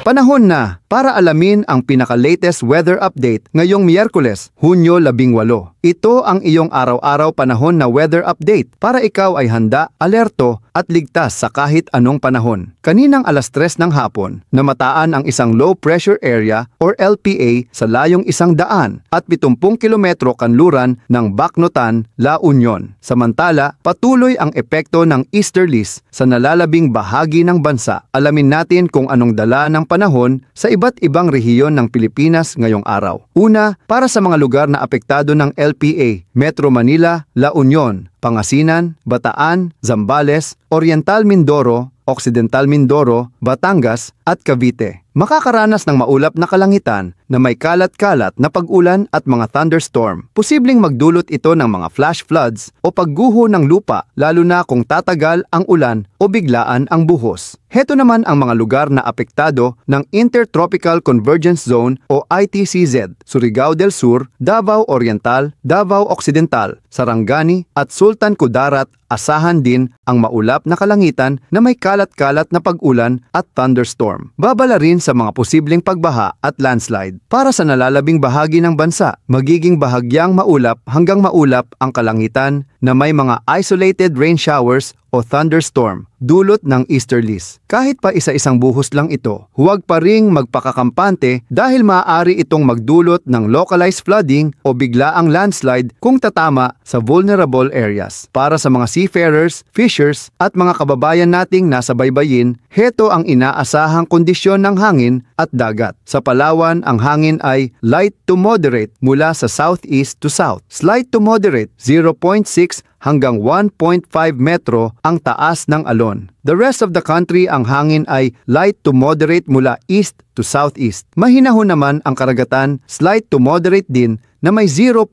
Panahon na para alamin ang pinaka-latest weather update ngayong Miyerkules, Hunyo 18. Ito ang iyong araw-araw panahon na weather update para ikaw ay handa, alerto at ligtas sa kahit anong panahon. Kaninang alas 3 ng hapon, namataan ang isang low pressure area or LPA sa layong 100 at 70 kilometro kanluran ng Bacnotan, La Union. Samantala, patuloy ang epekto ng easterlies sa nalalabing bahagi ng bansa. Alamin natin kung anong dala ng panahon sa iba't ibang rehiyon ng Pilipinas ngayong araw. Una, para sa mga lugar na apektado ng LPA, Metro Manila, La Union, Pangasinan, Bataan, Zambales, Oriental Mindoro, Occidental Mindoro, Batangas at Cavite. Makakaranas ng maulap na kalangitan na may kalat-kalat na pag-ulan at mga thunderstorm. Posibleng magdulot ito ng mga flash floods o pagguho ng lupa lalo na kung tatagal ang ulan o biglaan ang buhos. Heto naman ang mga lugar na apektado ng Intertropical Convergence Zone o ITCZ, Surigao del Sur, Davao Oriental, Davao Occidental, Sarangani at Sultan Kudarat. Asahan din ang maulap na kalangitan na may kalat-kalat na pag-ulan at thunderstorm. Babala rin sa mga posibleng pagbaha at landslide. Para sa nalalabing bahagi ng bansa, magiging bahagyang maulap hanggang maulap ang kalangitan na may mga isolated rain showers o thunderstorm dulot ng easterlies. Kahit pa isa-isang buhos lang ito, huwag pa ring magpakakampante dahil maaari itong magdulot ng localized flooding o biglaang landslide kung tatama sa vulnerable areas. Para sa mga seafarers, fishers at mga kababayan nating nasa baybayin, heto ang inaasahang kondisyon ng hangin at dagat. Sa Palawan, ang hangin ay light to moderate mula sa southeast to south. Slight to moderate, 0.6 hanggang 1.5 metro ang taas ng alon. The rest of the country, ang hangin ay light to moderate mula east to southeast. Mahinahon naman ang karagatan, slight to moderate din na may 0.6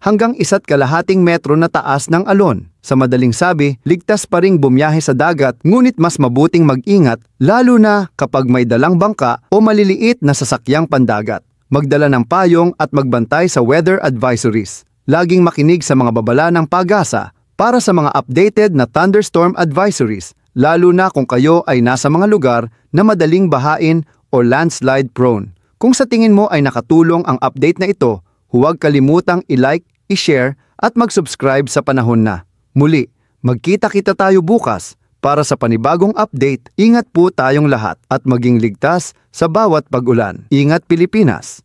hanggang 1.5 metro na taas ng alon. Sa madaling sabi, ligtas pa ring bumiyahe sa dagat ngunit mas mabuting mag-ingat lalo na kapag may dalang bangka o maliliit na sasakyang pandagat. Magdala ng payong at magbantay sa weather advisories. Laging makinig sa mga babala ng Pag-asa para sa mga updated na thunderstorm advisories, lalo na kung kayo ay nasa mga lugar na madaling bahain o landslide prone. Kung sa tingin mo ay nakatulong ang update na ito, huwag kalimutang i-like, i-share at mag-subscribe sa panahon na. Muli, magkita-kita tayo bukas para sa panibagong update. Ingat po tayong lahat at maging ligtas sa bawat pag-ulan. Ingat Pilipinas!